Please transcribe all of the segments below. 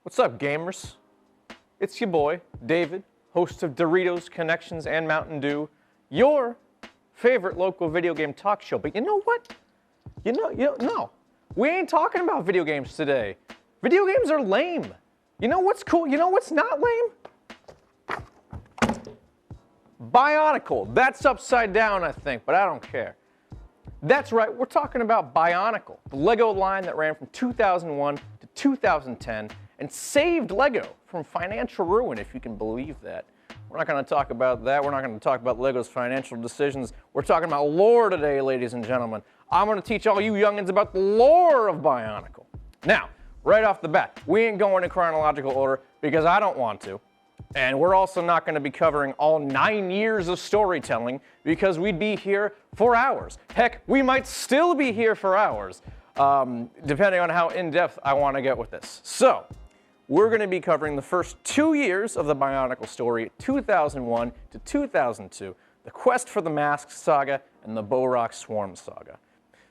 What's up, gamers? It's your boy, David, host of Doritos, Connections, and Mountain Dew, your favorite local video game talk show. But you know what? No. We ain't talking about video games today. Video games are lame. You know what's cool? You know what's not lame? Bionicle. That's upside down, I think, but I don't care. That's right, we're talking about Bionicle, the Lego line that ran from 2001 to 2010 and saved Lego from financial ruin, if you can believe that. We're not going to talk about that. We're not going to talk about Lego's financial decisions. We're talking about lore today, ladies and gentlemen. I'm going to teach all you youngins about the lore of Bionicle. Now, right off the bat, we ain't going in chronological order because I don't want to. And we're also not going to be covering all 9 years of storytelling because we'd be here for hours. Heck, we might still be here for hours, depending on how in-depth I want to get with this. So, we're going to be covering the first 2 years of the Bionicle story, 2001 to 2002, the Quest for the Mask saga, and the Bohrok Swarm saga.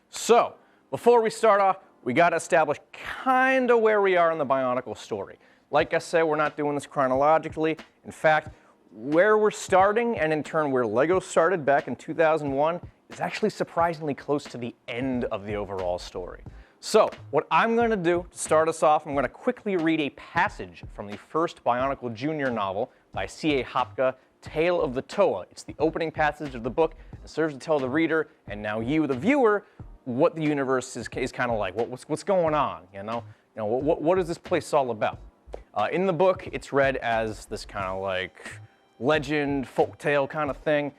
So, before we start off, we got to establish kind of where we are in the Bionicle story. Like I said, we're not doing this chronologically. In fact, where we're starting, and in turn where Lego started back in 2001, is actually surprisingly close to the end of the overall story. So, what I'm going to do to start us off, I'm going to quickly read a passage from the first Bionicle Jr. novel by C.A. Hopka, Tale of the Toa. It's the opening passage of the book. It serves to tell the reader, and now you, the viewer, what the universe is kind of like. What's going on, you know? What is this place all about? In the book, it's read as this kind of like legend, folktale kind of thing.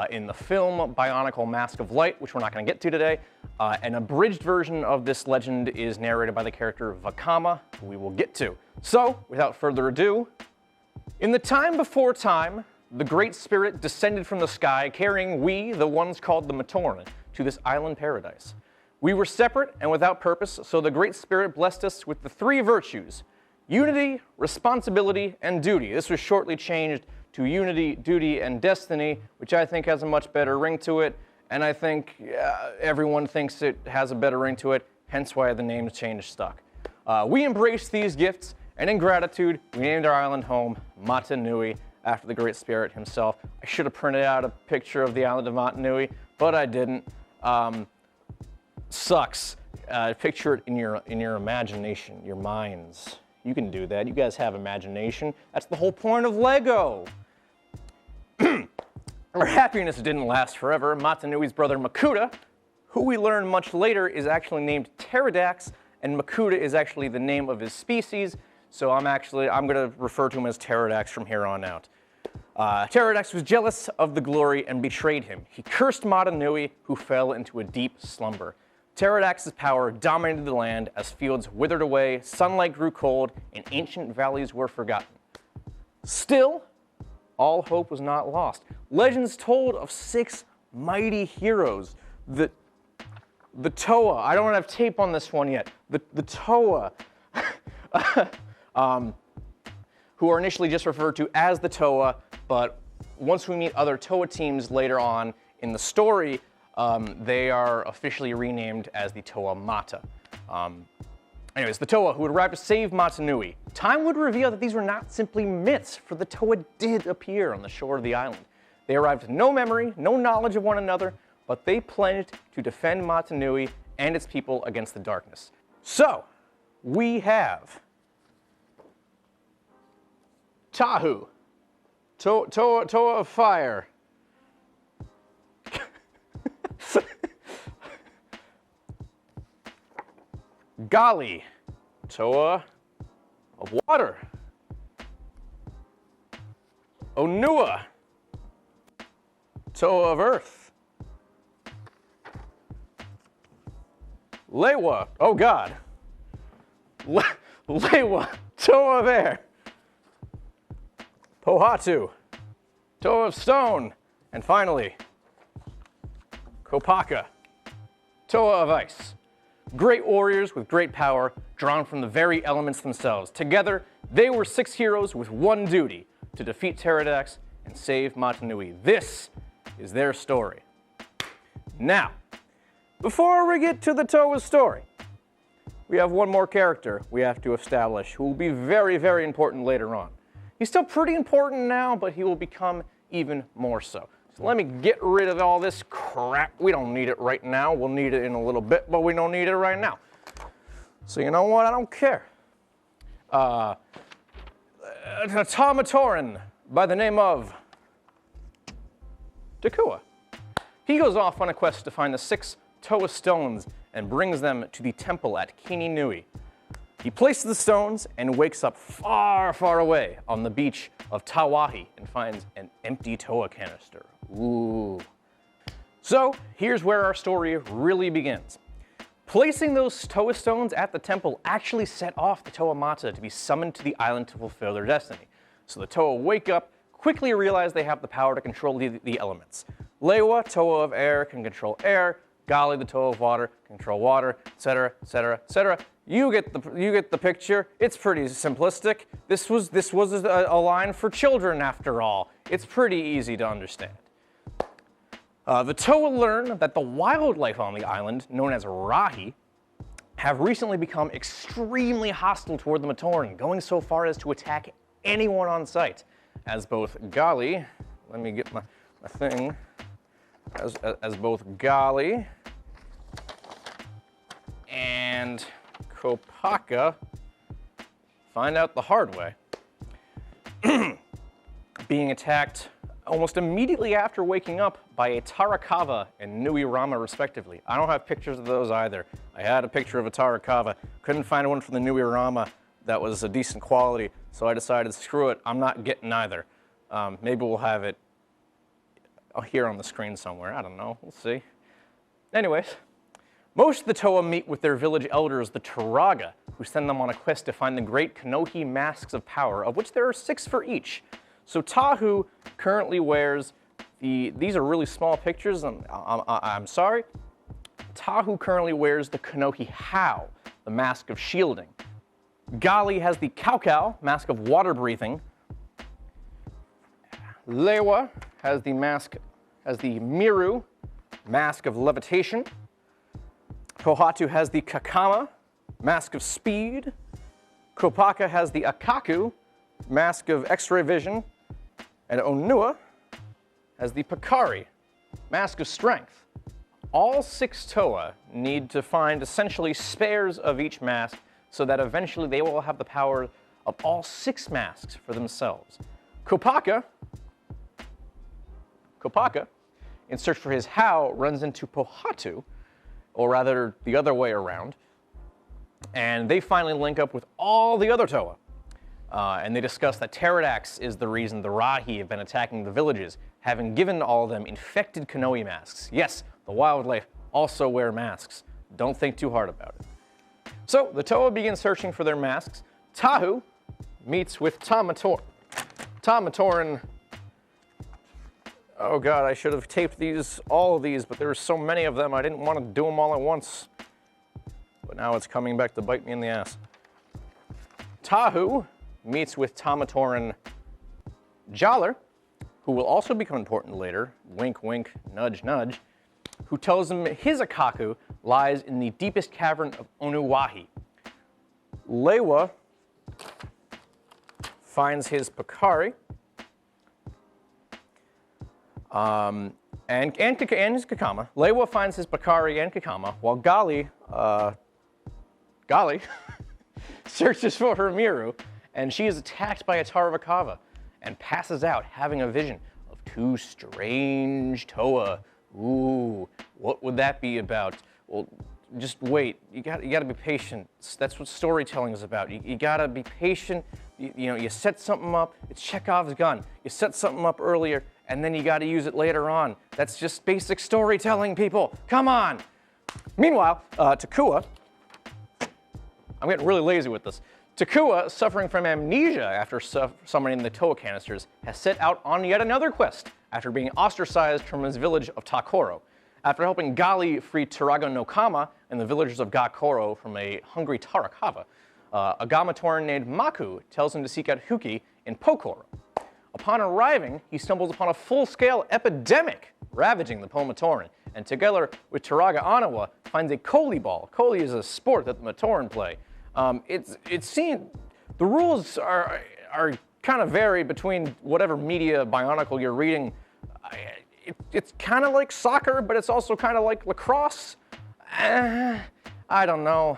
In the film, Bionicle Mask of Light, which we're not going to get to today, an abridged version of this legend is narrated by the character Vakama, who we will get to. So, without further ado, in the time before time, the Great Spirit descended from the sky, carrying we, the ones called the Matoran, to this island paradise. We were separate and without purpose, so the Great Spirit blessed us with the three virtues: unity, responsibility, and duty. This was shortly changed to unity, duty, and destiny, which I think has a much better ring to it, and I think everyone thinks it has a better ring to it, hence why the name change stuck. We embraced these gifts, and in gratitude, we named our island home Mata Nui, after the Great Spirit himself. I should have printed out a picture of the island of Mata Nui, but I didn't. Sucks. Picture it in your imagination, your minds. You can do that. You guys have imagination. That's the whole point of Lego. Our happiness didn't last forever. Matanui's brother Makuta, who we learn much later is actually named Pterodax, and Makuta is actually the name of his species, so I'm going to refer to him as Pterodax from here on out. Pterodax was jealous of the glory and betrayed him. He cursed Mata Nui, who fell into a deep slumber. Pterodax's power dominated the land as fields withered away, sunlight grew cold, and ancient valleys were forgotten. Still, all hope was not lost. Legends told of 6 mighty heroes. The Toa, I don't have tape on this one yet. The Toa, who are initially just referred to as the Toa, but once we meet other Toa teams later on in the story, they are officially renamed as the Toa Mata. Anyways, the Toa, who would arrive to save Mata Nui. Time would reveal that these were not simply myths, for the Toa did appear on the shore of the island. They arrived with no memory, no knowledge of one another, but they pledged to defend Mata Nui and its people against the darkness. So, we have Tahu, Toa of Fire, Gali, Toa of Water, Onua, Toa of Earth, Lewa, oh God, Lewa, Toa of Air, Pohatu, Toa of Stone, and finally, Kopaka, Toa of Ice. Great warriors with great power, drawn from the very elements themselves. Together, they were 6 heroes with one duty: to defeat Pterodax and save Mata Nui. This is their story. Now, before we get to the Toa story, we have one more character we have to establish who will be very, very important later on. He's still pretty important now, but he will become even more so. So let me get rid of all this crap. We don't need it right now. We'll need it in a little bit, but we don't need it right now. So you know what? I don't care. Tamatoran by the name of Takua. He goes off on a quest to find the 6 Toa stones and brings them to the temple at Kini Nui. He places the stones and wakes up far, far away on the beach of Tawahi and finds an empty Toa canister. Ooh. So here's where our story really begins. Placing those Toa stones at the temple actually set off the Toa Mata to be summoned to the island to fulfill their destiny. So the Toa wake up, quickly realize they have the power to control the elements. Lewa, Toa of air, can control air. Gali, the Toa of water, control water, etc., etc., etc. You get the picture. It's pretty simplistic. This was a line for children after all. It's pretty easy to understand. The Toa learn that the wildlife on the island, known as Rahi, have recently become extremely hostile toward the Matoran, going so far as to attack anyone on sight. As both Gali, let me get my thing, as both Gali and Kopaka find out the hard way. Being attacked almost immediately after waking up by a Tarakava and Nui Rama respectively. I don't have pictures of those either. I had a picture of a Tarakava, couldn't find one from the Nui Rama that was a decent quality, so I decided, screw it, I'm not getting either. Maybe we'll have it here on the screen somewhere, I don't know, we'll see. Anyways, most of the Toa meet with their village elders, the Turaga, who send them on a quest to find the great Kanohi masks of power, of which there are 6 for each. So Tahu currently wears these are really small pictures, and I'm sorry. Tahu currently wears the Kanohi Hau, the mask of shielding. Gali has the Kaukau, mask of water breathing. Lewa has the Miru, mask of levitation. Pohatu has the Kakama, mask of speed. Kopaka has the Akaku, mask of X-ray vision. And Onua has the Pakari, mask of strength. All 6 Toa need to find essentially spares of each mask so that eventually they will have the power of all 6 masks for themselves. Kopaka, in search for his Hau, runs into Pohatu, or rather the other way around, and they finally link up with all the other Toa. And they discuss that Pterodax is the reason the Rahi have been attacking the villages, having given all of them infected Kanohi masks. Yes, the wildlife also wear masks. Don't think too hard about it. So the Toa begin searching for their masks. Tahu meets with Tamatoran. Oh god, I should have taped all of these, but there were so many of them I didn't want to do them all at once. But now it's coming back to bite me in the ass. Tahu meets with Tamatoran Jaller, who will also become important later, wink wink, nudge nudge, who tells him his Akaku lies in the deepest cavern of Onuwahi. Lewa finds his Pakari, and his Kakama. Lewa finds his Pakari and Kakama, while Gali searches for her Miru, and she is attacked by a Tarakava and passes out, having a vision of 2 strange Toa. Ooh, what would that be about? Well, just wait. You gotta be patient. That's what storytelling is about. You gotta be patient. You set something up. It's Chekhov's gun. You set something up earlier, and then you gotta use it later on. That's just basic storytelling, people. Come on. Meanwhile, Takua. I'm getting really lazy with this. Takua, suffering from amnesia after summoning the Toa canisters, has set out on yet another quest after being ostracized from his village of Takoro. After helping Gali free Turaga no Kama and the villagers of Gakoro from a hungry Tarakava, a Gamatoran named Maku tells him to seek out Huki in Pokoro. Upon arriving, he stumbles upon a full-scale epidemic ravaging the Pomatoran, and together with Turaga Anawa, finds a Koli ball. Koli is a sport that the Matoran play. It's seen, the rules are kind of vary between whatever media Bionicle you're reading. It's kind of like soccer, but it's also kind of like lacrosse. I don't know.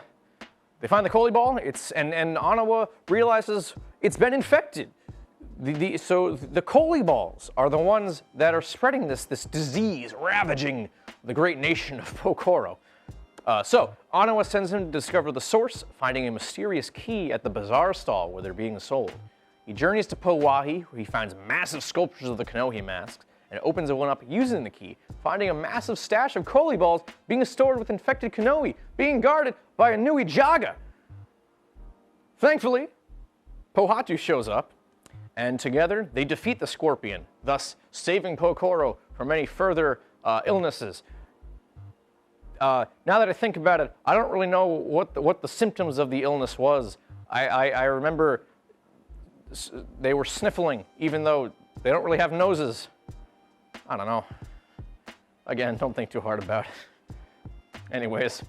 They find the Koli ball, and Anawa realizes it's been infected. So the Koli balls are the ones that are spreading this disease, ravaging the great nation of Pokoro. So Anawa sends him to discover the source, finding a mysterious key at the bazaar stall where they're being sold. He journeys to Powahi, where he finds massive sculptures of the Kanohi masks, and opens one up using the key, finding a massive stash of Koli balls being stored with infected Kanohi, being guarded by a Nui Jaga. Thankfully, Pohatu shows up, and together they defeat the Scorpion, thus saving Pokoro from any further illnesses. Now that I think about it, I don't really know what the symptoms of the illness was. I remember they were sniffling, even though they don't really have noses. I don't know. Again, don't think too hard about it. Anyways,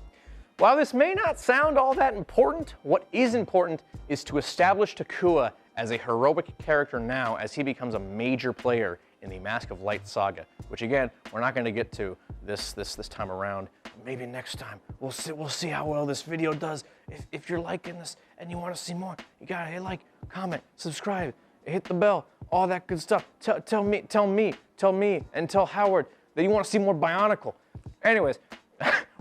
while this may not sound all that important, what is important is to establish Takua as a heroic character now as he becomes a major player in the Mask of Light saga, which again, we're not going to get to this time around. Maybe next time. We'll see how well this video does. If you're liking this and you want to see more, you gotta hit like, comment, subscribe, hit the bell, all that good stuff. Tell me, and tell Howard that you want to see more Bionicle. Anyways,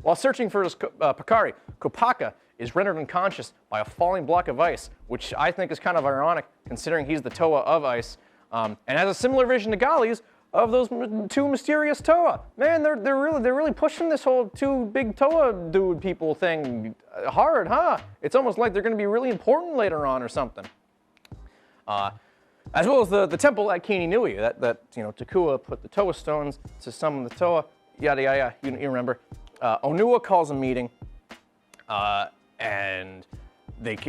while searching for his Pakari, Kopaka is rendered unconscious by a falling block of ice, which I think is kind of ironic considering he's the Toa of ice, and has a similar vision to Gali's of those two mysterious Toa. Man, they're really pushing this whole two big Toa dude people thing hard, huh? It's almost like they're going to be really important later on or something. As well as the temple at Kini Nui that Takua put the Toa stones to summon the Toa. Yada yada. You remember. Onua calls a meeting, and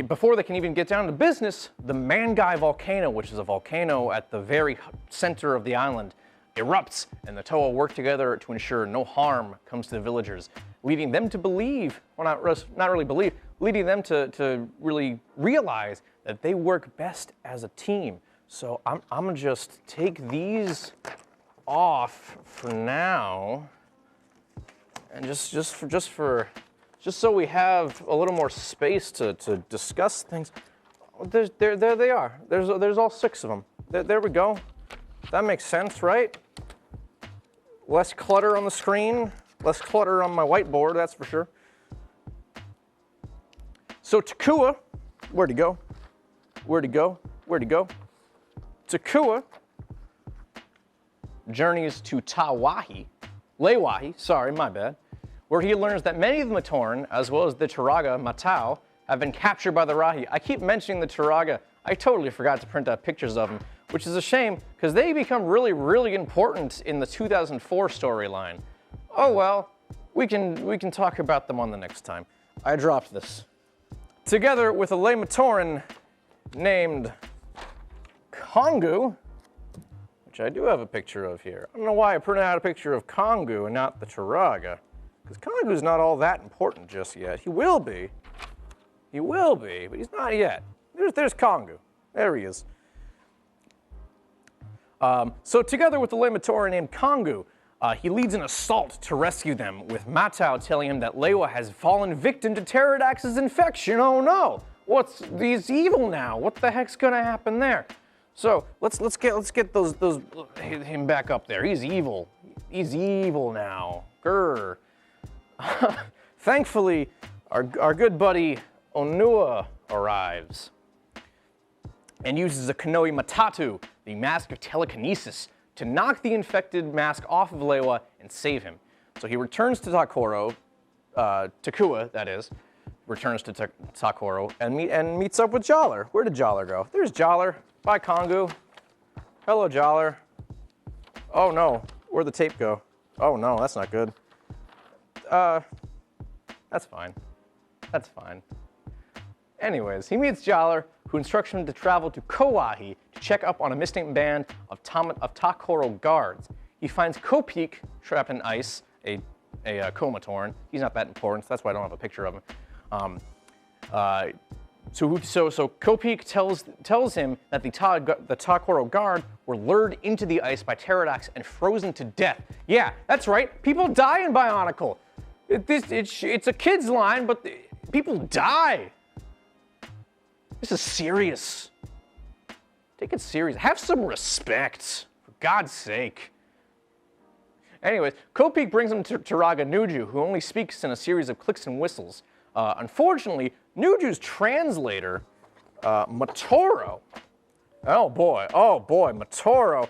before they can even get down to business, the Mangai volcano, which is a volcano at the very center of the island, erupts, and the Toa work together to ensure no harm comes to the villagers, leading them to believe, well, not really believe, leading them to really realize that they work best as a team. So I'm gonna just take these off for now, and just so we have a little more space to discuss things. There they are. There's all 6 of them. There we go. That makes sense, right? Less clutter on the screen, less clutter on my whiteboard, that's for sure. So Takua, where'd he go? Takua journeys to Lewahi, sorry, my bad, where he learns that many of the Matoran, as well as the Turaga Matau, have been captured by the Rahi. I keep mentioning the Turaga. I totally forgot to print out pictures of them, which is a shame because they become really, really important in the 2004 storyline. Oh well, we can talk about them on the next time. I dropped this. Together with a Lei Matoran named Kongu, which I do have a picture of here. I don't know why I printed out a picture of Kongu and not the Turaga, because Kongu's not all that important just yet. He will be, but he's not yet. There's Kongu. There he is. So together with the Lei Matoran named Kongu, he leads an assault to rescue them, with Matau telling him that Lewa has fallen victim to Pterodax's infection. Oh no! He's evil now. What the heck's gonna happen there? So let's get him back up there. He's evil. He's evil now. Grr. Thankfully, our good buddy Onua arrives and uses the Kanohi Matatu, the mask of telekinesis, to knock the infected mask off of Lewa and save him. So he returns to Takura, that is, returns to Takoro and meets up with Jaller. Where did Jaller go? There's Jaller. Bye, Kongu. Hello, Jaller. Oh no, where'd the tape go? Oh no, that's not good. That's fine. That's fine. Anyways, he meets Jaller, who instructs him to travel to Kowahi to check up on a missing band of Takoro guards. He finds Kopik trapped in ice, Komatoran. He's not that important, so that's why I don't have a picture of him. So Kopik tells him that the Takoro guard were lured into the ice by pterodax and frozen to death. Yeah, that's right. People die in Bionicle. It's a kid's line, but people die. This is serious. Take it serious. Have some respect, for God's sake. Anyways, Kopik brings him to Turaga Nuju, who only speaks in a series of clicks and whistles. Unfortunately, Nuju's translator, Matoro. Oh boy, Matoro.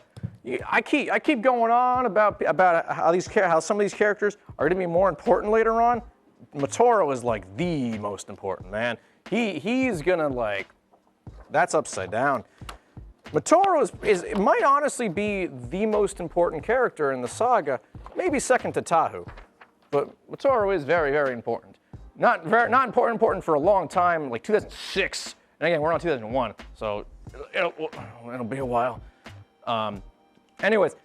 I keep going on about how some of these characters are going to be more important later on. Matoro is like the most important, man. He's gonna like, that's upside down. Matoro might honestly be the most important character in the saga, maybe second to Tahu, but Matoro is very, very important. Not important for a long time, like 2006. And again, we're on 2001, so it'll be a while. Anyways,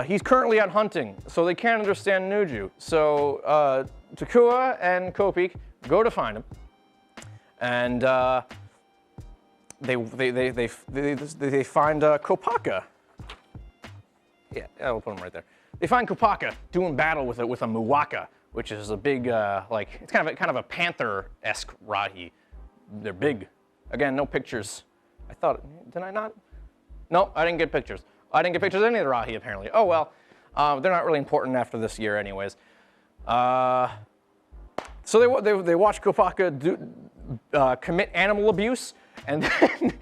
he's currently out hunting, so they can't understand Nuju. So Takua and Kopik go to find him, and they find Kopaka. Yeah, we'll put him right there. They find Kopaka doing battle with a Muwaka, which is a big it's kind of a panther-esque Rahi. They're big. Again, no pictures. I thought, did I not? No, I didn't get pictures. I didn't get pictures of any of the Rahi apparently. Oh well, they're not really important after this year, anyways. So they watch Kopaka commit animal abuse, and then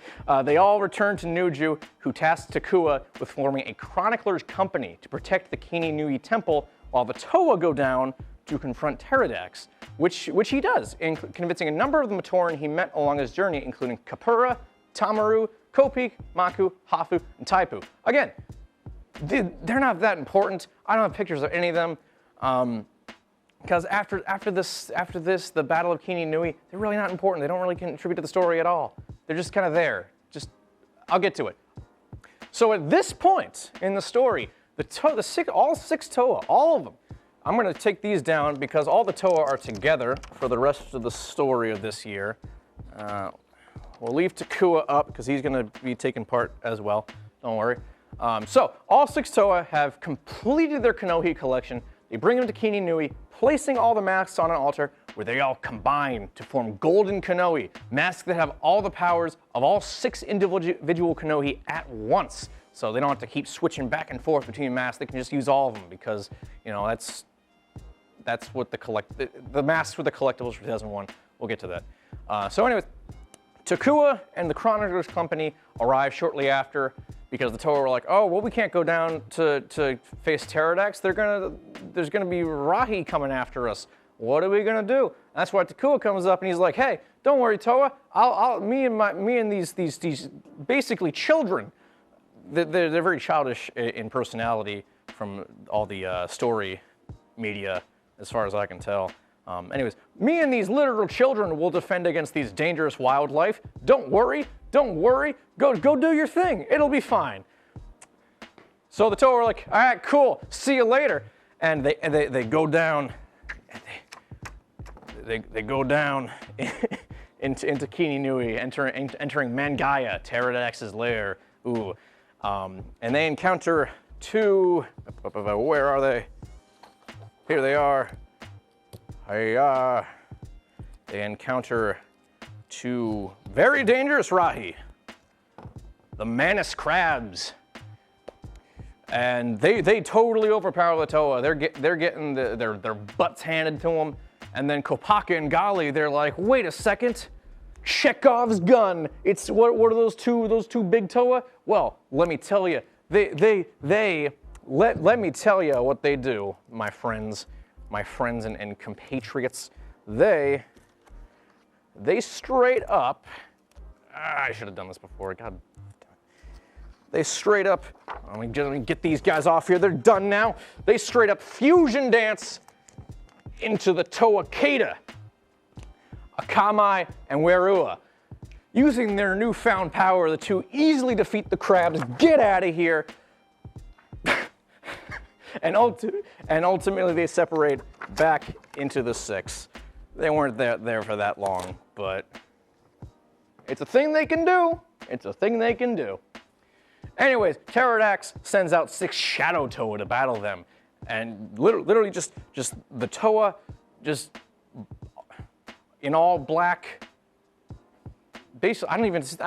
they all return to Nuju, who tasks Takua with forming a chronicler's company to protect the Kini Nui Temple, while the Toa go down to confront pterodax, which he does, convincing a number of the Matoran he met along his journey, including Kapura, Tamaru, Kopik, Maku, Hafu, and Taipu. Again, they're not that important. I don't have pictures of any of them. Because after this, the Battle of Kini Nui, they're really not important. They don't really contribute to the story at all. They're just kind of there. I'll get to it. So at this point in the story, all six Toa, all of them, I'm going to take these down because all the Toa are together for the rest of the story of this year. We'll leave Takua up because he's going to be taking part as well. Don't worry. So all six Toa have completed their Kanohi collection. They bring them to Kini Nui, placing all the masks on an altar where they all combine to form Golden Kanohi, masks that have all the powers of all six individual Kanohi at once. So they don't have to keep switching back and forth between masks. They can just use all of them because, that's what the masks were the collectibles for 2001. We'll get to that. So anyways, Takua and the Chronicler's Company arrive shortly after because the Toa were like, oh, well, we can't go down to face pterodax. There's gonna be Rahi coming after us. What are we gonna do? And that's why Takua comes up and he's like, hey, don't worry, Toa. Me and these basically children. They're very childish in personality from all the story media, as far as I can tell. Anyways, me and these literal children will defend against these dangerous wildlife. Don't worry. Go do your thing. It'll be fine. So the Toa are like, all right, cool. See you later. And they go down. They go down into Kini Nui, entering Mangaya, pterodax's lair. Ooh. And they encounter two. Where are they? Here they are. They encounter two very dangerous Rahi, the Mantis Crabs, and they totally overpower the Toa. They're getting their butts handed to them, and then Kopaka and Gali, they're like, wait a second, Chekhov's gun. It's what are those two big Toa? Well, let me tell you, let me tell you what they do, my friends and compatriots. They straight up, I should have done this before, God. They straight up, let me get these guys off here, they're done now. They straight up fusion dance into the Toa Kata, Akamai and Werua. Using their newfound power, the two easily defeat the crabs, get out of here. and ultimately they separate back into the 6. They weren't there for that long, but it's a thing they can do. It's a thing they can do. Anyways, Pterodax sends out 6 Shadow Toa to battle them, and literally just the Toa, just in all black. Basically, I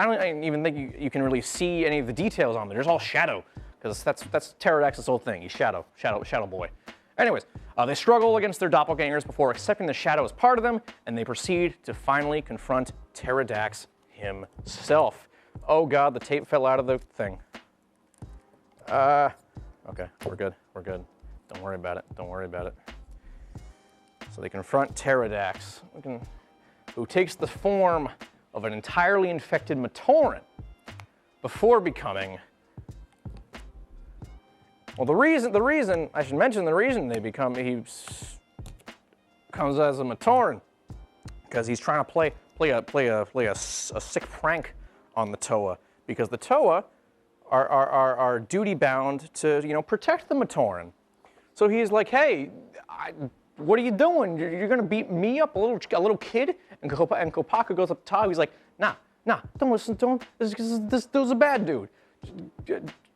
don't even think you can really see any of the details on there. There's all shadow, because that's Pterodax's whole thing. He's shadow boy. Anyways, they struggle against their doppelgangers before accepting the shadow as part of them, and they proceed to finally confront Pterodax himself. Oh God, the tape fell out of the thing. Okay, we're good. Don't worry about it. So they confront Pterodax, who takes the form of an entirely infected Matoran before becoming. Well, the reason I should mention the reason he comes as a Matoran, because he's trying to play a sick prank on the Toa, because the Toa are duty bound to protect the Matoran. So he's like, hey, what are you doing? You're gonna beat me up, a little kid? And Kopaka goes up to Tahu. He's like, nah, don't listen to him. This dude's a bad dude.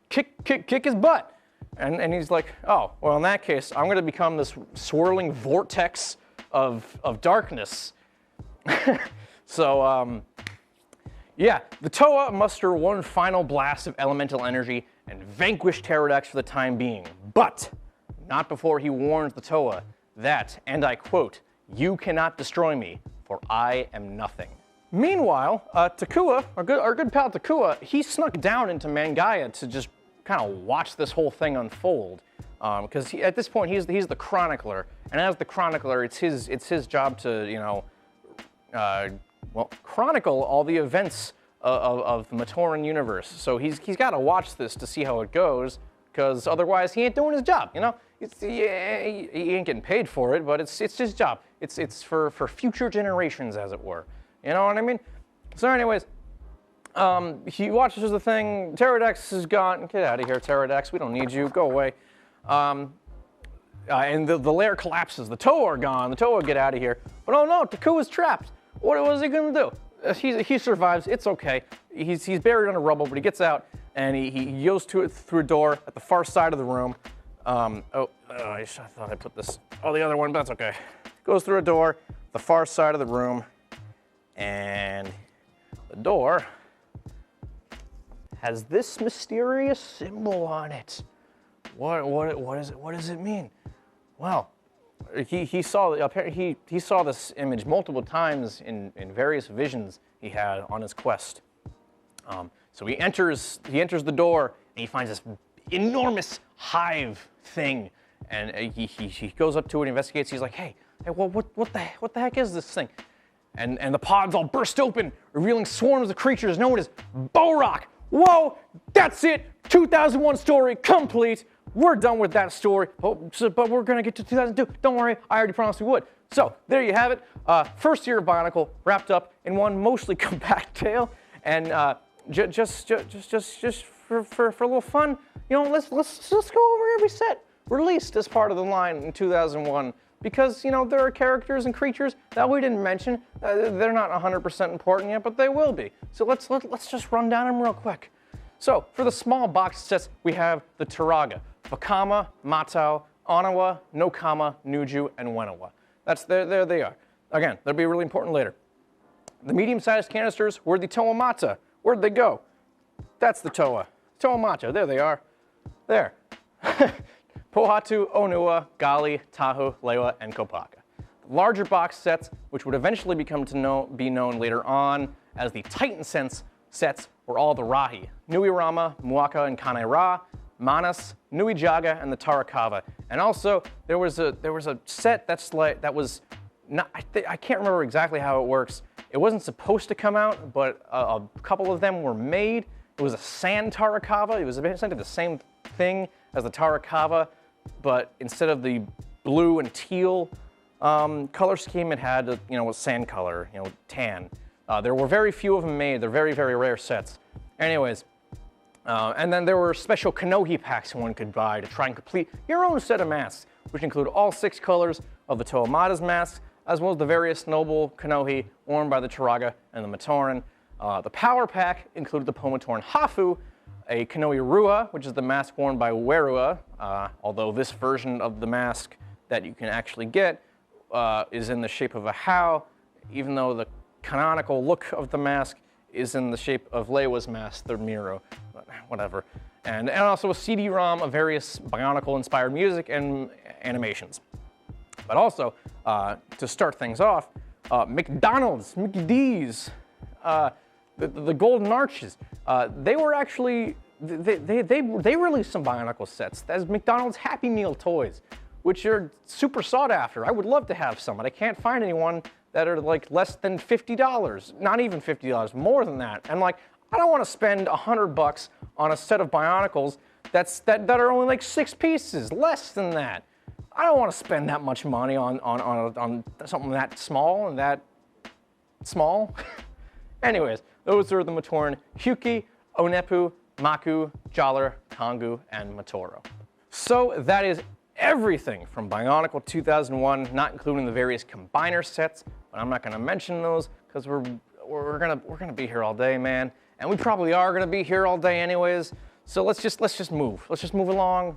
Kick his butt. And he's like, oh, well, in that case, I'm gonna become this swirling vortex of darkness. So, yeah, the Toa muster one final blast of elemental energy and vanquish Pterodax for the time being, but not before he warns the Toa that, and I quote, "You cannot destroy me, for I am nothing." Meanwhile, Takua, our good pal Takua, he snuck down into Mangaya to just kind of watch this whole thing unfold, because at this point he's the chronicler, and as the chronicler, it's his job to chronicle all the events of the Matoran universe. So he's got to watch this to see how it goes, because otherwise he ain't doing his job. He ain't getting paid for it, but it's his job. It's for future generations, as it were. You know what I mean? So anyways, he watches the thing. Pterodax is gone. Get out of here, Pterodax. We don't need you. Go away. And the lair collapses. The Toa are gone. The Toa get out of here. But oh no, Takua's trapped. What is he gonna do? He survives. It's okay. He's buried under rubble, but he gets out and he goes through a door at the far side of the room. I thought I put this. Oh, the other one, but that's okay. Goes through a door, the far side of the room, and the door has this mysterious symbol on it. What is it? What does it mean? Well, he saw this image multiple times in various visions he had on his quest. So he enters the door and he finds this enormous hive thing, and he goes up to it and investigates. He's like, hey, well, what the heck is this thing? And the pods all burst open, revealing swarms of creatures known as Borok. Whoa, that's it. 2001 story complete. We're done with that story, but we're gonna get to 2002. Don't worry, I already promised we would. So there you have it. First year of Bionicle wrapped up in one mostly compact tale, and just for a little fun, let's go over every set released as part of the line in 2001, because there are characters and creatures that we didn't mention. They're not 100% important yet, but they will be. So let's just run down them real quick. So for the small box sets, we have the Turaga, Vakama, Matau, Anawa, Nokama, Nuju, and Wenawa. There they are. Again, they'll be really important later. The medium-sized canisters were the Toa Mata. Where'd they go? That's the Toa. Toa Mata, there they are. There. Pohatu, Onua, Gali, Tahu, Lewa, and Kopaka. The larger box sets, which would eventually be known later on as the Titan sets, were all the Rahi, Nui Rama, Muaka, and Kane Ra, Manas, Nui Jaga, and the Tarakava. And also there was a set that was not, I can't remember exactly how it works. It wasn't supposed to come out, but a couple of them were made. It was a sand Tarakava. It was essentially the same thing as the Tarakava, but instead of the blue and teal color scheme, it had a sand color, tan. There were very few of them made. They're very, very rare sets. Anyways, And then there were special Kanohi packs one could buy to try and complete your own set of masks, which include all 6 colors of the Toamata's masks, as well as the various noble Kanohi worn by the Turaga and the Matoran. The power pack included the Pomatoran Hafu, a Kanohi Rua, which is the mask worn by Werua, although this version of the mask that you can actually get is in the shape of a Hau, even though the canonical look of the mask is in the shape of Leiwa's mask, the Miro, whatever. And also a CD-ROM of various Bionicle-inspired music and animations. But also, to start things off, McDonald's, Mickey D's, the Golden Arches, they were actually, they released some Bionicle sets as McDonald's Happy Meal toys, which are super sought after. I would love to have some, but I can't find anyone that are like less than $50, not even $50, more than that. And like, I don't want to spend $100 on a set of Bionicles that are only like 6 pieces, less than that. I don't want to spend that much money on something that small and that small. Anyways, those are the Matoran Hyuki, Onepu, Maku, Jaller, Kangu, and Matoro. So that is everything from Bionicle 2001, not including the various combiner sets, but I'm not going to mention those because we're gonna be here all day, man, and we probably are gonna be here all day anyways. So let's just move. Let's just move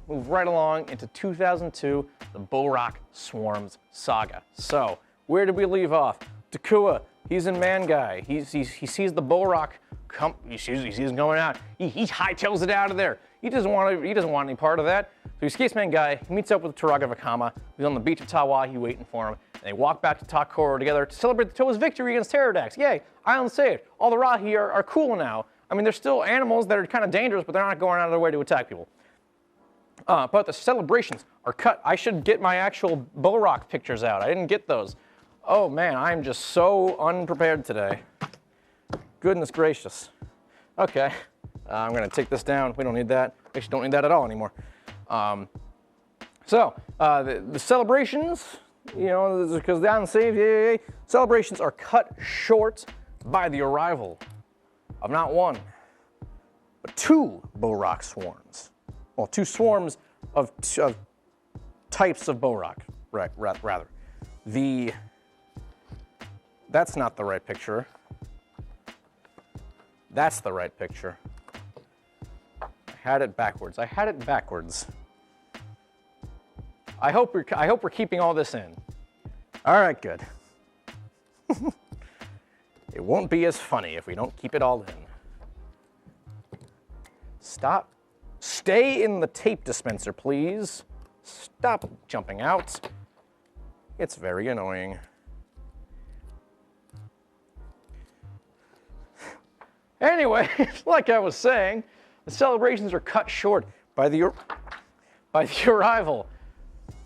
right along into 2002, the Borak Swarms saga. So where did we leave off? Takua, he's in Man Guy. He sees the Borak come. He sees him going out. He hightails it out of there. He doesn't want any part of that. So he escapes Man Guy. He meets up with Turaga Vakama. He's on the beach of Tawahi waiting for him. And they walk back to Takoro together to celebrate the Toa's victory against Pterodax. Yay! Island saved. All the Rahi are cool now. I mean, they're still animals that are kind of dangerous, but they're not going out of their way to attack people. But the celebrations are cut. I should get my actual Borak pictures out. I didn't get those. Oh man, I'm just so unprepared today. Goodness gracious. Okay, I'm gonna take this down. We don't need that. Actually, don't need that at all anymore. The celebrations, you know, because the unsaved, yay, celebrations are cut short by the arrival of not 1, but 2 Borak swarms. Well, 2 swarms of types of Borak, right, rather. That's not the right picture. That's the right picture. I had it backwards. I hope we're keeping all this in. All right, good. It won't be as funny if we don't keep it all in. Stop. Stay in the tape dispenser, please. Stop jumping out. It's very annoying. Anyway, like I was saying, the celebrations are cut short by the arrival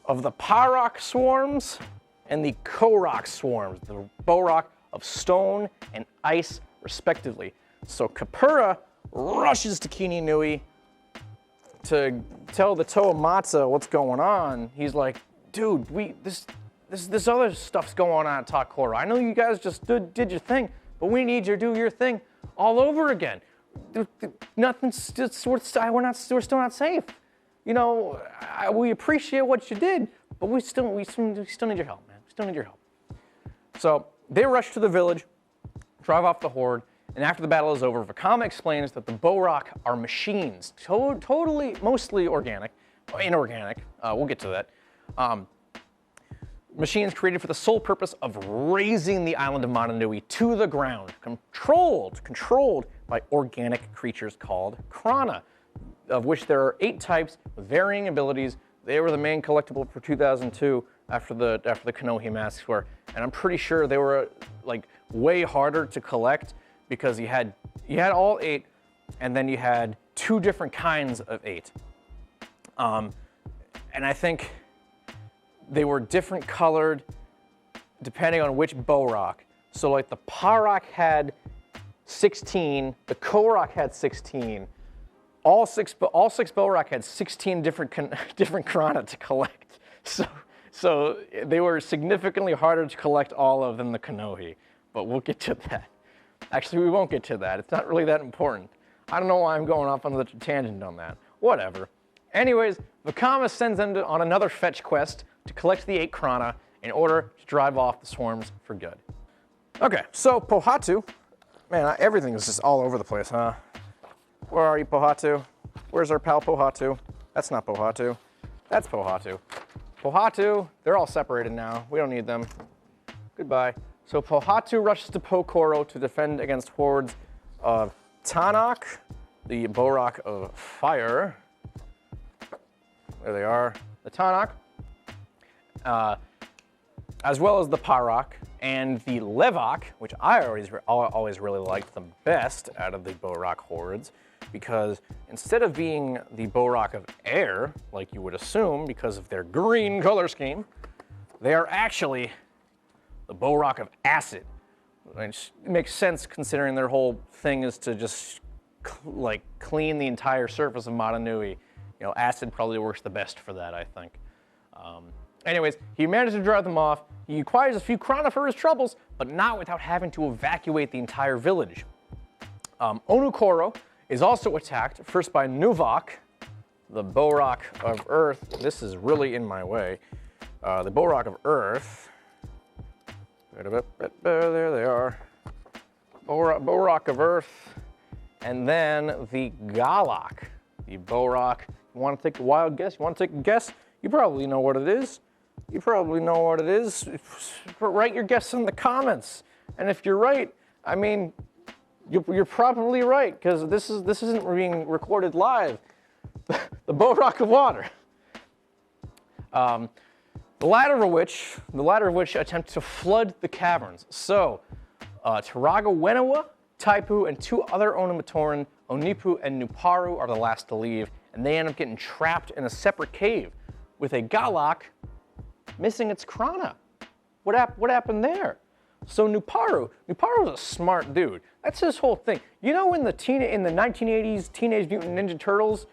of the Parak swarms and the Korak swarms, the Borak of stone and ice, respectively. So Kapura rushes to Kini Nui to tell the Toamata what's going on. He's like, dude, this other stuff's going on at Takora. I know you guys just did your thing, but we need you to do your thing all over again. We're still not safe. You know, we appreciate what you did, but we still need your help, man. We still need your help. So they rush to the village, drive off the horde, and after the battle is over, Vakama explains that the Borak are machines, totally, mostly inorganic. We'll get to that. Machines created for the sole purpose of razing the island of Mananui to the ground, controlled by organic creatures called Krana, of which there are 8 types with varying abilities. They were the main collectible for 2002 after the Kanohi masks were, and I'm pretty sure they were like way harder to collect because you had all 8, and then you had 2 different kinds of 8, and I think they were different colored depending on which Borak. So like the Parak had 16, the Korak had 16. All six Borak had 16 different Krana to collect. So they were significantly harder to collect all of than the Kanohi. But we'll get to that. Actually, we won't get to that. It's not really that important. I don't know why I'm going off on such a tangent on that. Whatever. Anyways, Vakama sends them on another fetch quest to collect the 8 Krana in order to drive off the swarms for good. Okay, so Pohatu, man, everything is just all over the place, huh? Where are you, Pohatu? Where's our pal Pohatu? That's not Pohatu. That's Pohatu. Pohatu, they're all separated now. We don't need them. Goodbye. So Pohatu rushes to Pokoro to defend against hordes of Tanakh, the Borak of Fire. There they are, the Tanakh, as well as the Parak and the Levak, which I always really liked the best out of the Borak hordes, because instead of being the Borak of Air, like you would assume because of their green color scheme, they are actually the Borak of Acid, which makes sense considering their whole thing is to just like clean the entire surface of Madanui. You know, acid probably works the best for that, I think. Anyways, he managed to drive them off. He acquires a few Krana for his troubles, but not without having to evacuate the entire village. Onukoro is also attacked, first by Nuvak, the Borak of Earth. This is really in my way. The Borak of Earth. There they are. Borak of Earth. And then the Galak, the Borak. You want to take a wild guess? You want to take a guess? You probably know what it is. You probably know what it is. Write your guess in the comments. And if you're right, I mean, you're probably right, because this isn't being recorded live. The Borak of Water. The latter of which attempt to flood the caverns. So, Taraga Wenawa, Taipu, and 2 other Onimatoran, Onipu and Nuparu, are the last to leave, and they end up getting trapped in a separate cave with a Galak missing its Krana. What happened there? So Nuparu's a smart dude. That's his whole thing. You know, in the 1980s Teenage Mutant Ninja Turtles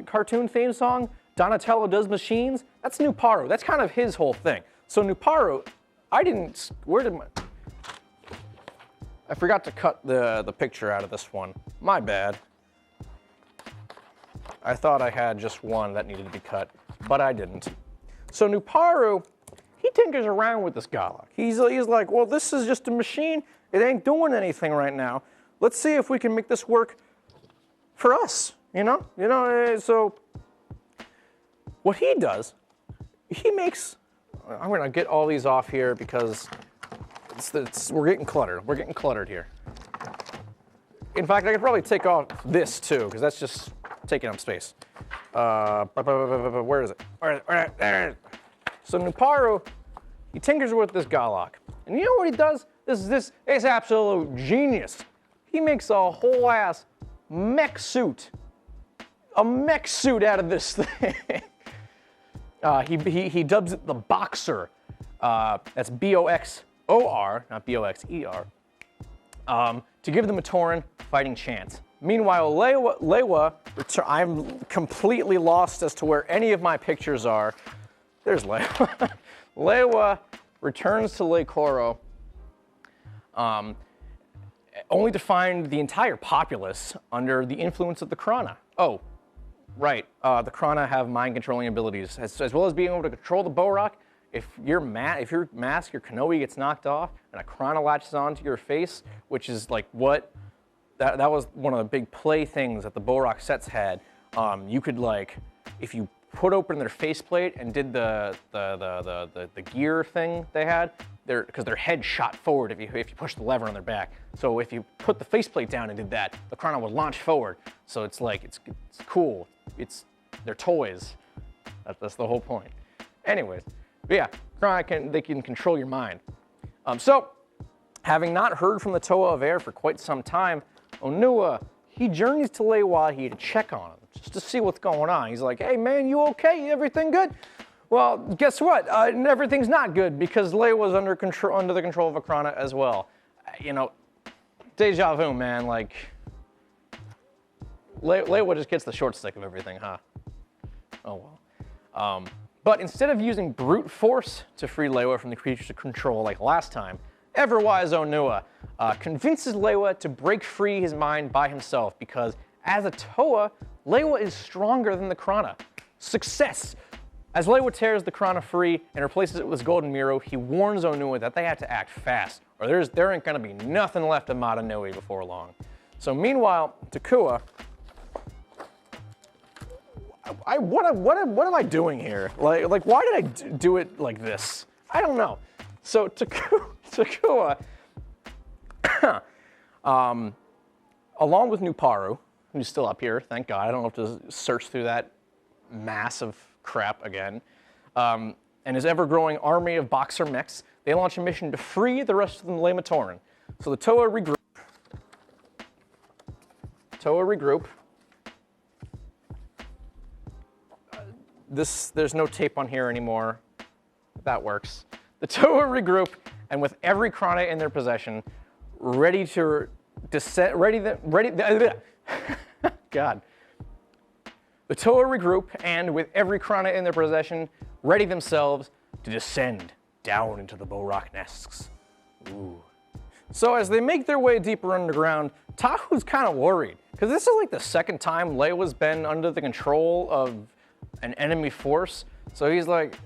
cartoon theme song, Donatello Does Machines? That's Nuparu. That's kind of his whole thing. So Nuparu, I forgot to cut the picture out of this one. My bad. I thought I had just one that needed to be cut, but I didn't. So Nuparu, he tinkers around with this Galak. He's like, well, this is just a machine. It ain't doing anything right now. Let's see if we can make this work for us, you know? So what he does, he makes, I'm gonna get all these off here because we're getting cluttered. We're getting cluttered here. In fact, I could probably take off this too, because that's just taking up space. Where is it? There it is. So Nuparu, he tinkers with this Galak. And you know what he does? This is absolute genius. He makes a whole ass mech suit. A mech suit out of this thing. He dubs it the Boxer. That's B-O-X-O-R, not B-O-X-E-R. To give the Matoran a fighting chance. Meanwhile, Lewa, I'm completely lost as to where any of my pictures are. There's Lewa. Lewa returns to Lake Koro, only to find the entire populace under the influence of the Krana. Oh, right, the Krana have mind-controlling abilities, as well as being able to control the Borak. If your mask, your Kanohi gets knocked off, and a Krana latches onto your face, which is like what, that was one of the big play things that the Borak sets had. You could like, if you put open their faceplate and did the gear thing they had, because their head shot forward if you push the lever on their back. So if you put the faceplate down and did that, the Krana would launch forward. So it's like, it's cool. They're toys. That's the whole point. Anyways, but yeah, Krana they can control your mind. So, having not heard from the Toa of Air for quite some time, Onua, he journeys to Lewahi to check on him, just to see what's going on. He's like, hey man, you okay? Everything good? Well, guess what? Everything's not good because Lewa's under the control of a Krana as well. You know, deja vu, man. Like, Lewa just gets the short stick of everything, huh? Oh well. But instead of using brute force to free Lewa from the creature's control like last time, Ever-wise Onua convinces Leiwa to break free his mind by himself because, as a Toa, Leiwa is stronger than the Krana. Success! As Leiwa tears the Krana free and replaces it with his golden Miro, he warns Onua that they have to act fast, or there ain't gonna be nothing left of Madanui before long. So meanwhile, Takua, what am I doing here? Like why did I do it like this? I don't know. So Takua, along with Nuparu, who's still up here, thank God. I don't have to search through that mass of crap again. And his ever-growing army of boxer mechs, they launch a mission to free the rest of the Lematoran. So the Toa regroup. There's no tape on here anymore. That works. The Toa regroup, and with every Krana in their possession, ready to descend, God. The Toa regroup, and with every Krana in their possession, ready themselves to descend down into the Borak nests. Ooh. So as they make their way deeper underground, Tahu's kind of worried, because this is like the second time Leiwa's been under the control of an enemy force. So he's like,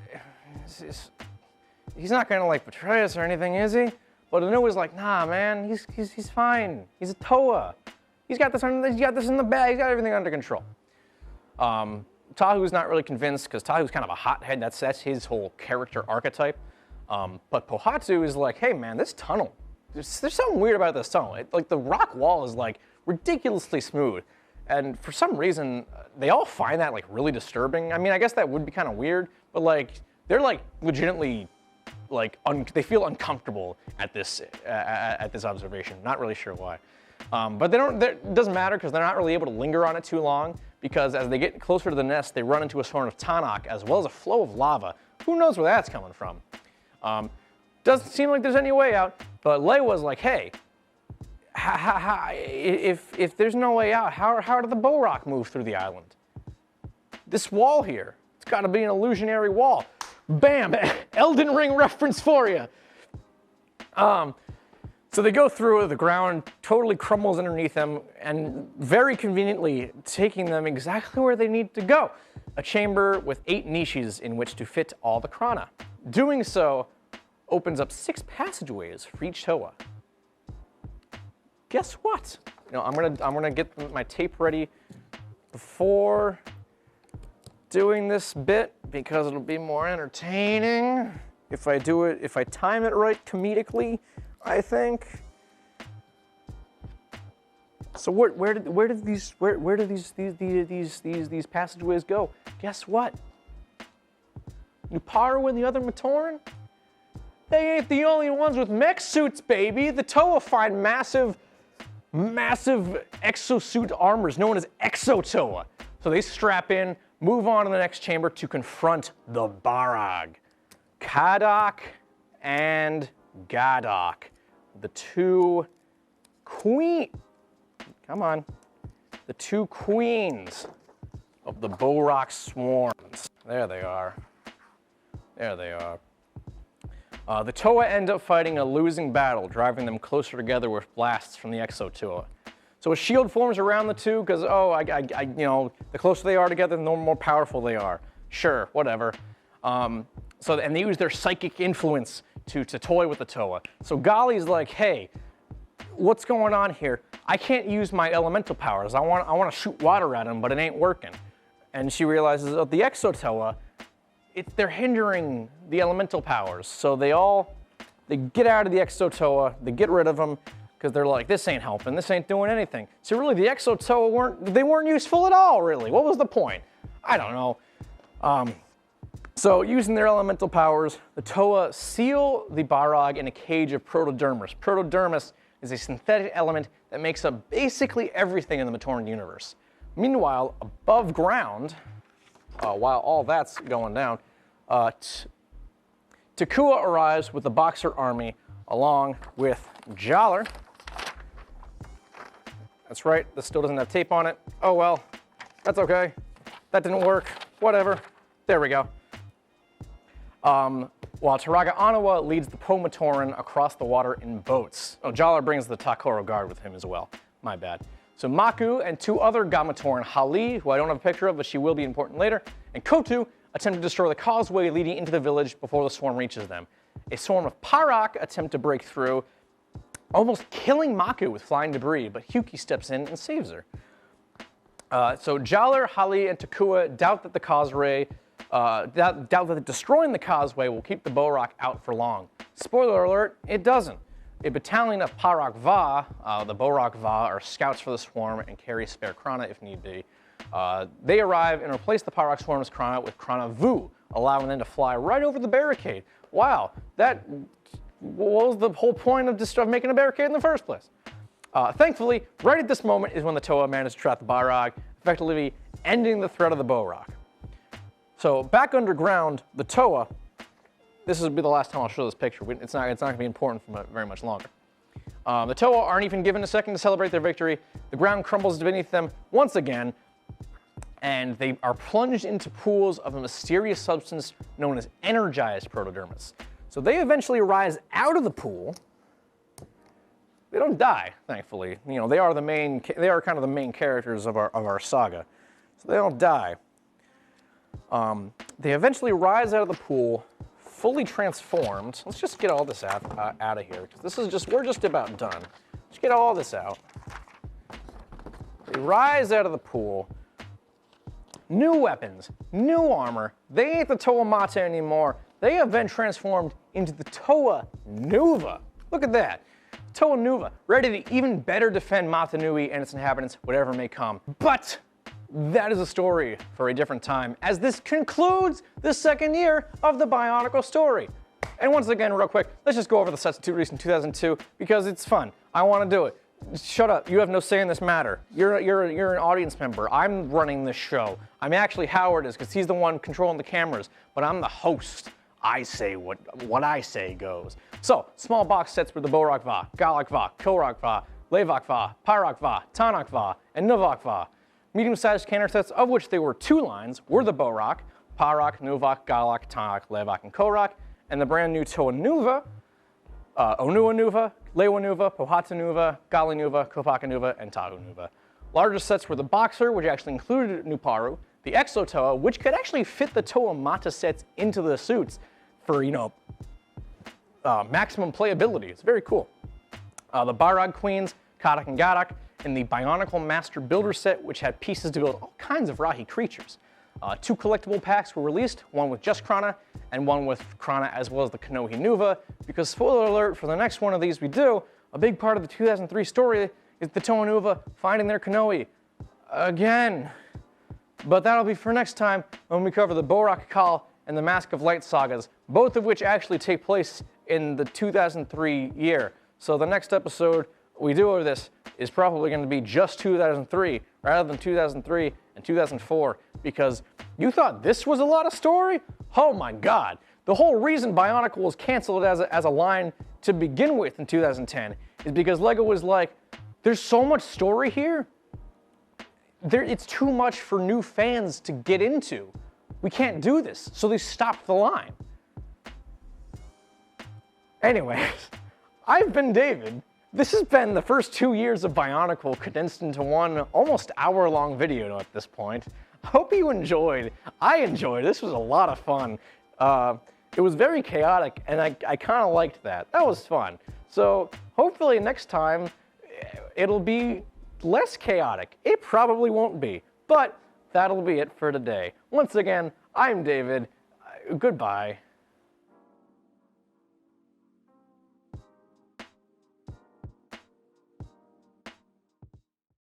he's not gonna like betray us or anything, is he? But Anua's like, nah, man, he's fine. He's a Toa. He's got this in the bag. He's got everything under control. Tahu's not really convinced because Tahu's kind of a hothead. That's his whole character archetype. But Pohatsu is like, hey, man, this tunnel. There's something weird about this tunnel. Like the rock wall is like ridiculously smooth. And for some reason, they all find that like really disturbing. I mean, I guess that would be kind of weird, but like they're like legitimately like they feel uncomfortable at this observation. Not really sure why. But it doesn't matter because they're not really able to linger on it too long because as they get closer to the nest, they run into a swarm of Tanakh as well as a flow of lava. Who knows where that's coming from? Doesn't seem like there's any way out, but Leiwa's like, hey, if there's no way out, how did the Borak move through the island? This wall here, it's got to be an illusionary wall. Bam! Elden Ring reference for you. So they go through, the ground totally crumbles underneath them, and very conveniently taking them exactly where they need to go. A chamber with 8 niches in which to fit all the Krana. Doing so opens up 6 passageways for each Toa. Guess what? I'm gonna get my tape ready before doing this bit because it'll be more entertaining if I time it right comedically, I think. So where do these passageways go? Guess what? Nuparu and the other Matoran? They ain't the only ones with mech suits, baby. The Toa find massive exosuit armors known as Exo-Toa. So they strap in, move on to the next chamber to confront the Barag. Kadok and Gadok, the two queens of the Borak swarms. There they are. The Toa end up fighting a losing battle, driving them closer together with blasts from the Exo-Toa. So a shield forms around the two because, the closer they are together, the more powerful they are. Sure, whatever. And they use their psychic influence to toy with the Toa. So Golly's like, hey, what's going on here? I can't use my elemental powers. I want to shoot water at them, but it ain't working. And she realizes that the Exo-Toa, they're hindering the elemental powers. So they get out of the Exo-Toa, they get rid of them, because they're like, this ain't helping, this ain't doing anything. So really the Exo-Toa weren't useful at all, really. What was the point? I don't know. So using their elemental powers, the Toa seal the Barag in a cage of protodermis. Protodermis is a synthetic element that makes up basically everything in the Matoran universe. Meanwhile, above ground, while all that's going down, Takua arrives with the Boxer army along with Jaller. That's right, this still doesn't have tape on it. Oh well, that's okay. That didn't work, whatever. There we go. while Taraga Anawa leads the Pomatoran across the water in boats. Oh, Jaller brings the Takoro guard with him as well. My bad. So Maku and 2 other Gamatoran, Hali, who I don't have a picture of, but she will be important later, and Kotu attempt to destroy the causeway leading into the village before the swarm reaches them. A swarm of Parak attempt to break through, almost killing Maku with flying debris, but Hyuki steps in and saves her. So Jaller, Hali, and Takua doubt that the causeway, doubt that destroying the causeway will keep the Borak out for long. Spoiler alert, it doesn't. A battalion of Parak Va, the Borak Va, are scouts for the swarm and carry spare Krana if need be. They arrive and replace the Parak swarm's Krana with Krana Vu, allowing them to fly right over the barricade. Wow, what was the whole point of making a barricade in the first place? Thankfully, right at this moment is when the Toa managed to trap the Barag, effectively ending the threat of the Borak. So back underground, the Toa, this will be the last time I'll show this picture. It's not going to be important for very much longer. The Toa aren't even given a second to celebrate their victory. The ground crumbles beneath them once again, and they are plunged into pools of a mysterious substance known as energized protodermis. So they eventually rise out of the pool. They don't die, thankfully. You know, they are kind of the main characters of our saga. So they don't die. They eventually rise out of the pool, fully transformed. Let's just get all this out of here, because we're just about done. Let's get all this out. They rise out of the pool. New weapons, new armor. They ain't the Toa Mata anymore. They have been transformed into the Toa Nuva. Look at that. Toa Nuva, ready to even better defend Mata Nui and its inhabitants, whatever may come. But that is a story for a different time, as this concludes the second year of the Bionicle story. And once again, real quick, let's just go over the sets released in 2002, because it's fun. I want to do it. Shut up, you have no say in this matter. You're an audience member. I'm running this show. I'm actually Howard is, because he's the one controlling the cameras, but I'm the host. I say what I say goes. So, small box sets were the Borak Va, Galak Va, Korak Va, Levak Va, Pyrak Va, Tanak Va, and Nuvak Va. Medium-sized canner sets, of which there were 2 lines, were the Borak, Parak, Nuvak, Galak, Tanak, Levak, and Korak, and the brand new Toa Nuva, Onua Nuva, Lewa Nuva, Pohata Nuva, Gali Nuva, Kopaka Nuva, and Tahu Nuva. Larger sets were the Boxer, which actually included Nuparu, the Exo Toa, which could actually fit the Toa Mata sets into the suits for, maximum playability. It's very cool. The Barag Queens, Kadak and Gadak, and the Bionicle Master Builder set, which had pieces to build all kinds of Rahi creatures. 2 collectible packs were released, one with just Krana, and one with Krana as well as the Kanohi Nuva, because spoiler alert, for the next one of these we do, a big part of the 2003 story is the Toa Nuva finding their Kanohi. Again. But that'll be for next time when we cover the Borak Kal and the Mask of Light sagas, both of which actually take place in the 2003 year. So the next episode we do of this is probably going to be just 2003 rather than 2003 and 2004, because you thought this was a lot of story? Oh my God. The whole reason Bionicle was canceled as a line to begin with in 2010 is because LEGO was like, there's so much story here, it's too much for new fans to get into. We can't do this, so they stopped the line. Anyways, I've been David. This has been the first 2 years of Bionicle condensed into one almost hour-long video at this point. I hope you enjoyed. I enjoyed. This was a lot of fun. It was very chaotic, and I kind of liked that. That was fun. So hopefully next time it'll be less chaotic. It probably won't be, but that'll be it for today. Once again, I'm David. Goodbye.